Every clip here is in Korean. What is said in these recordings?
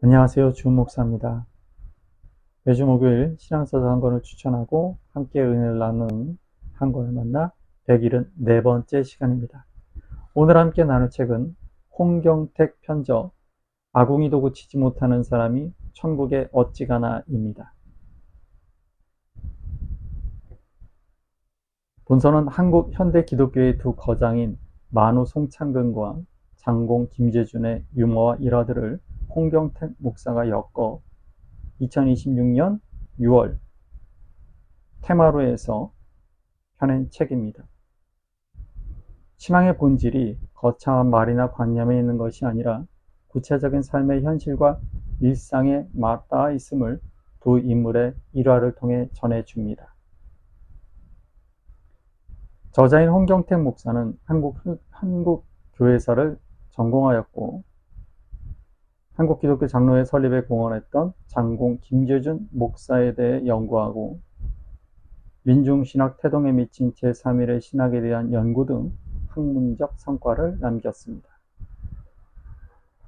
안녕하세요. 주은 목사입니다. 매주 목요일 신앙서적 한 권을 추천하고 함께 은혜를 나누는 한 권을 만나 174번째 시간입니다. 오늘 함께 나눌 책은 홍경택 편저 아궁이도 고치지 못하는 사람이 천국에 어찌 가나입니다. 본서는 한국 현대 기독교의 두 거장인 만우 송창근과 장공 김재준의 유머와 일화들을 홍경택 목사가 엮어 2026년 6월 테마로에서 펴낸 책입니다. 신앙의 본질이 거창한 말이나 관념에 있는 것이 아니라 구체적인 삶의 현실과 일상에 맞닿아 있음을 두 인물의 일화를 통해 전해줍니다. 저자인 홍경택 목사는 한국 교회사를 전공하였고 한국 기독교 장로회 설립에 공헌했던 장공 김재준 목사에 대해 연구하고 민중신학 태동에 미친 제3일의 신학에 대한 연구 등 학문적 성과를 남겼습니다.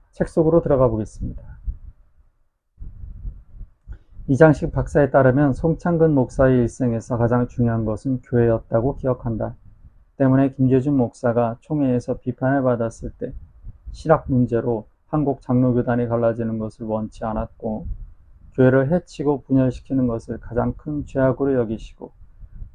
책 속으로 들어가 보겠습니다. 이장식 박사에 따르면 송창근 목사의 일생에서 가장 중요한 것은 교회였다고 기억한다. 때문에 김재준 목사가 총회에서 비판을 받았을 때 신학 문제로 한국 장로교단이 갈라지는 것을 원치 않았고 교회를 해치고 분열시키는 것을 가장 큰 죄악으로 여기시고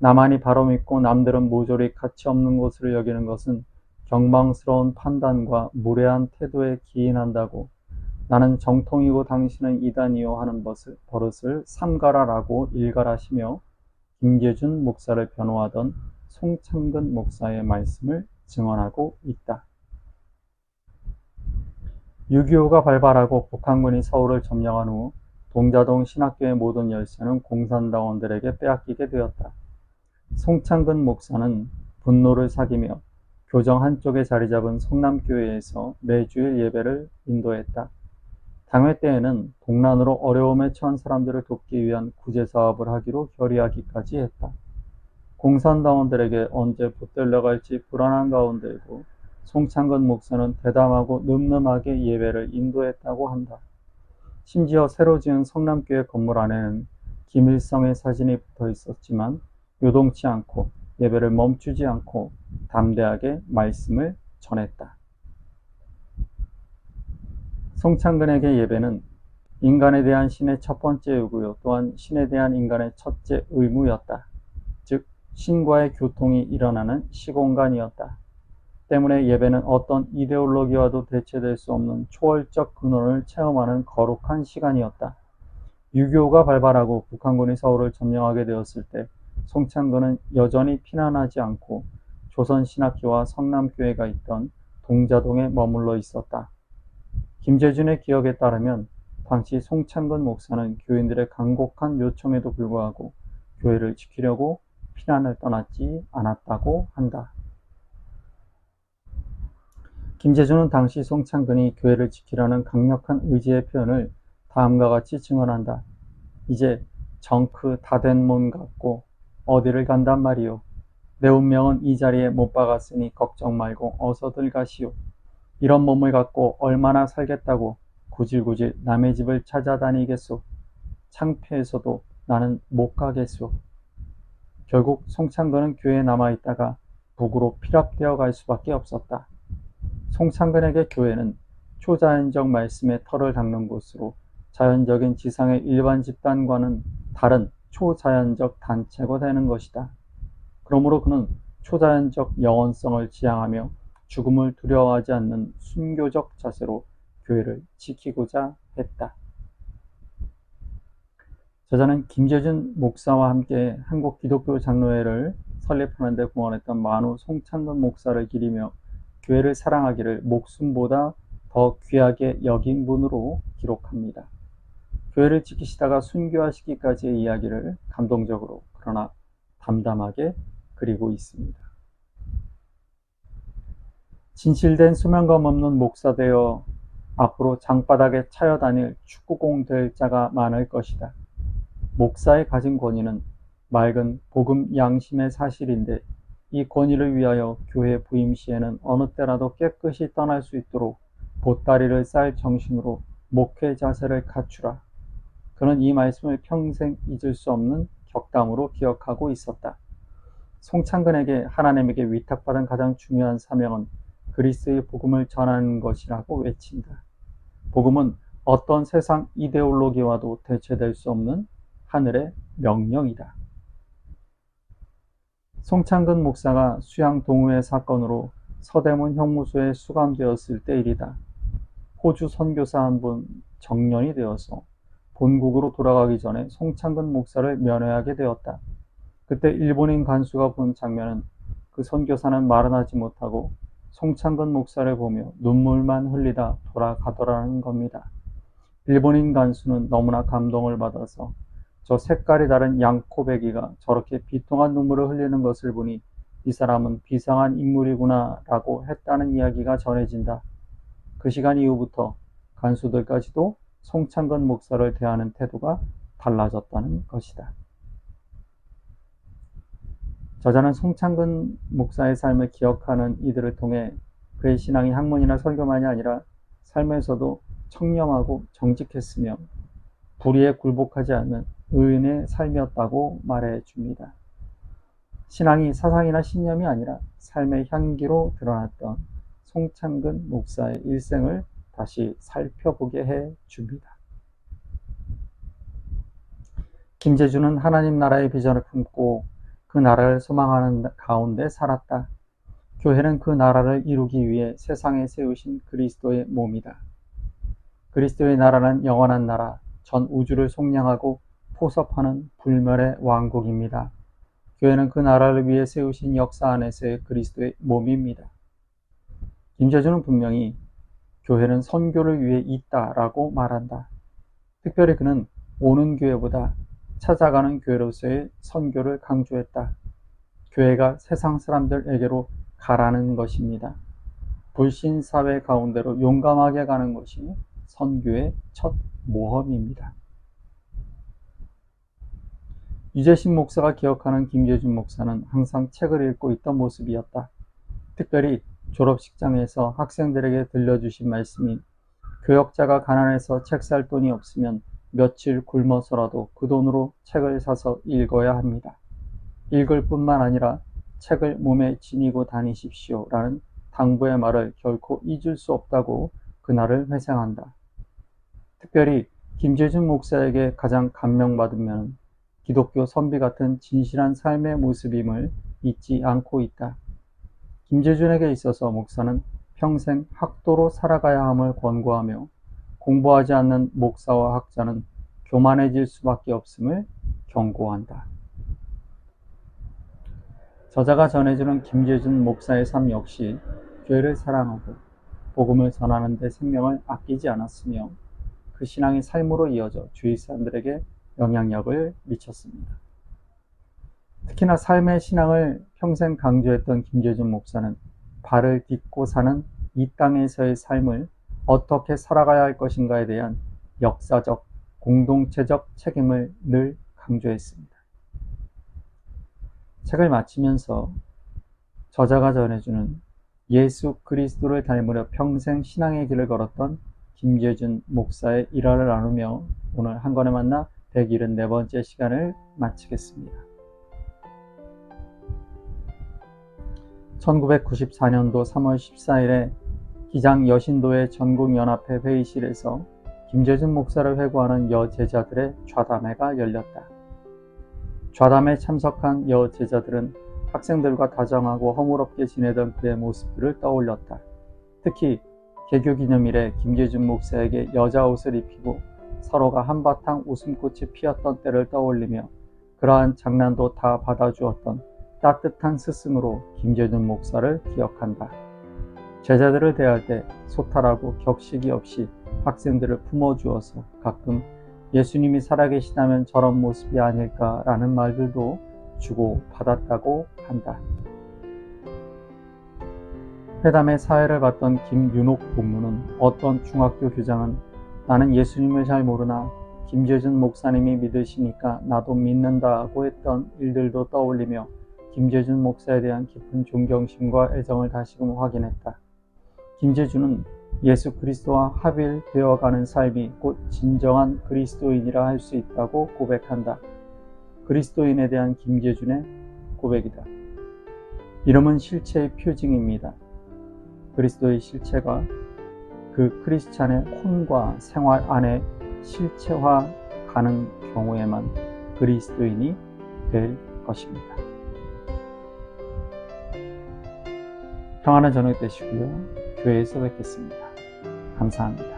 나만이 바로 믿고 남들은 모조리 가치 없는 것으로 여기는 것은 경망스러운 판단과 무례한 태도에 기인한다고 나는 정통이고 당신은 이단이요 하는 버릇을 삼가라라고 일갈하시며 김재준 목사를 변호하던 송창근 목사의 말씀을 증언하고 있다. 6.25가 발발하고 북한군이 서울을 점령한 후 동자동 신학교의 모든 열쇠는 공산당원들에게 빼앗기게 되었다. 송창근 목사는 분노를 사기며 교정 한쪽에 자리 잡은 성남교회에서 매주일 예배를 인도했다. 당회 때에는 동란으로 어려움에 처한 사람들을 돕기 위한 구제사업을 하기로 결의하기까지 했다. 공산당원들에게 언제 붙들려 갈지 불안한 가운데에도 송창근 목사는 대담하고 늠름하게 예배를 인도했다고 한다. 심지어 새로 지은 성남교회 건물 안에는 김일성의 사진이 붙어 있었지만 요동치 않고 예배를 멈추지 않고 담대하게 말씀을 전했다. 송창근에게 예배는 인간에 대한 신의 첫 번째 요구요 또한 신에 대한 인간의 첫째 의무였다. 즉 신과의 교통이 일어나는 시공간이었다. 때문에 예배는 어떤 이데올로기와도 대체될 수 없는 초월적 근원을 체험하는 거룩한 시간이었다. 6.25가 발발하고 북한군이 서울을 점령하게 되었을 때 송창근은 여전히 피난하지 않고 조선신학교와 성남교회가 있던 동자동에 머물러 있었다. 김재준의 기억에 따르면 당시 송창근 목사는 교인들의 간곡한 요청에도 불구하고 교회를 지키려고 피난을 떠나지 않았다고 한다. 김재준은 당시 송창근이 교회를 지키려는 강력한 의지의 표현을 다음과 같이 증언한다. 이제 정크 다 된 몸 같고 어디를 간단 말이오. 내 운명은 이 자리에 못 박았으니 걱정 말고 어서들 가시오. 이런 몸을 갖고 얼마나 살겠다고 구질구질 남의 집을 찾아다니겠소. 창피해서도 나는 못 가겠소. 결국 송창근은 교회에 남아있다가 북으로 피랍되어 갈 수밖에 없었다. 송창근에게 교회는 초자연적 말씀의 털을 닦는 곳으로 자연적인 지상의 일반 집단과는 다른 초자연적 단체가 되는 것이다. 그러므로 그는 초자연적 영원성을 지향하며 죽음을 두려워하지 않는 순교적 자세로 교회를 지키고자 했다. 저자는 김재준 목사와 함께 한국 기독교 장로회를 설립하는 데 공헌했던 만우 송창근 목사를 기리며 교회를 사랑하기를 목숨보다 더 귀하게 여긴 분으로 기록합니다. 교회를 지키시다가 순교하시기까지의 이야기를 감동적으로 그러나 담담하게 그리고 있습니다. 진실된 수면감 없는 목사 되어 앞으로 장바닥에 차여 다닐 축구공 될 자가 많을 것이다. 목사의 가진 권위는 맑은 복음 양심의 사실인데 이 권위를 위하여 교회 부임 시에는 어느 때라도 깨끗이 떠날 수 있도록 보따리를 쌀 정신으로 목회 자세를 갖추라. 그는 이 말씀을 평생 잊을 수 없는 격담으로 기억하고 있었다. 송창근에게 하나님에게 위탁받은 가장 중요한 사명은 그리스도의 복음을 전하는 것이라고 외친다. 복음은 어떤 세상 이데올로기와도 대체될 수 없는 하늘의 명령이다. 송창근 목사가 수양 동우회 사건으로 서대문 형무소에 수감되었을 때 일이다. 호주 선교사 한 분 정년이 되어서 본국으로 돌아가기 전에 송창근 목사를 면회하게 되었다. 그때 일본인 간수가 본 장면은 그 선교사는 말은 하지 못하고 송창근 목사를 보며 눈물만 흘리다 돌아가더라는 겁니다. 일본인 간수는 너무나 감동을 받아서 저 색깔이 다른 양코배기가 저렇게 비통한 눈물을 흘리는 것을 보니 이 사람은 비상한 인물이구나 라고 했다는 이야기가 전해진다. 그 시간 이후부터 간수들까지도 송창근 목사를 대하는 태도가 달라졌다는 것이다. 저자는 송창근 목사의 삶을 기억하는 이들을 통해 그의 신앙이 학문이나 설교만이 아니라 삶에서도 청렴하고 정직했으며 불의에 굴복하지 않는 의인의 삶이었다고 말해줍니다. 신앙이 사상이나 신념이 아니라 삶의 향기로 드러났던 송창근 목사의 일생을 다시 살펴보게 해줍니다. 김재준은 하나님 나라의 비전을 품고 그 나라를 소망하는 가운데 살았다. 교회는 그 나라를 이루기 위해 세상에 세우신 그리스도의 몸이다. 그리스도의 나라는 영원한 나라, 전 우주를 속량하고 포섭하는 불멸의 왕국입니다. 교회는 그 나라를 위해 세우신 역사 안에서의 그리스도의 몸입니다. 김재준은 분명히 교회는 선교를 위해 있다라고 말한다. 특별히 그는 오는 교회보다 찾아가는 교회로서의 선교를 강조했다. 교회가 세상 사람들에게로 가라는 것입니다. 불신 사회 가운데로 용감하게 가는 것이 선교의 첫 모험입니다. 유재신 목사가 기억하는 김재준 목사는 항상 책을 읽고 있던 모습이었다. 특별히 졸업식장에서 학생들에게 들려주신 말씀이 교역자가 가난해서 책 살 돈이 없으면 며칠 굶어서라도 그 돈으로 책을 사서 읽어야 합니다. 읽을 뿐만 아니라 책을 몸에 지니고 다니십시오 라는 당부의 말을 결코 잊을 수 없다고 그날을 회상한다. 특별히 김재준 목사에게 가장 감명받으면 기독교 선비 같은 진실한 삶의 모습임을 잊지 않고 있다. 김재준에게 있어서 목사는 평생 학도로 살아가야 함을 권고하며 공부하지 않는 목사와 학자는 교만해질 수밖에 없음을 경고한다. 저자가 전해주는 김재준 목사의 삶 역시 교회를 사랑하고 복음을 전하는 데 생명을 아끼지 않았으며 그 신앙이 삶으로 이어져 주위 사람들에게 영향력을 미쳤습니다. 특히나 삶의 신앙을 평생 강조했던 김재준 목사는 발을 딛고 사는 이 땅에서의 삶을 어떻게 살아가야 할 것인가에 대한 역사적, 공동체적 책임을 늘 강조했습니다. 책을 마치면서 저자가 전해주는 예수 그리스도를 닮으려 평생 신앙의 길을 걸었던 김재준 목사의 일화를 나누며 오늘 한 권에 만나 174번째 시간을 마치겠습니다. 1994년도 3월 14일에 기장 여신도의 전국연합회 회의실에서 김재준 목사를 회고하는 여제자들의 좌담회가 열렸다. 좌담에 참석한 여제자들은 학생들과 다정하고 허물없게 지내던 그의 모습들을 떠올렸다. 특히 개교기념일에 김재준 목사에게 여자 옷을 입히고 서로가 한바탕 웃음꽃이 피었던 때를 떠올리며 그러한 장난도 다 받아주었던 따뜻한 스승으로 김재준 목사를 기억한다. 제자들을 대할 때 소탈하고 격식이 없이 학생들을 품어주어서 가끔 예수님이 살아계시다면 저런 모습이 아닐까라는 말들도 주고 받았다고 한다. 회담의 사회를 봤던 김윤옥 본부는 어떤 중학교 교장은 나는 예수님을 잘 모르나 김재준 목사님이 믿으시니까 나도 믿는다고 했던 일들도 떠올리며 김재준 목사에 대한 깊은 존경심과 애정을 다시금 확인했다. 김재준은 예수 그리스도와 합일되어가는 삶이 곧 진정한 그리스도인이라 할 수 있다고 고백한다. 그리스도인에 대한 김재준의 고백이다. 이름은 실체의 표징입니다. 그리스도의 실체가 그 크리스찬의 혼과 생활 안에 실체화 가는 경우에만 그리스도인이 될 것입니다. 평안한 저녁 되시고요. 교회에서 뵙겠습니다. 감사합니다.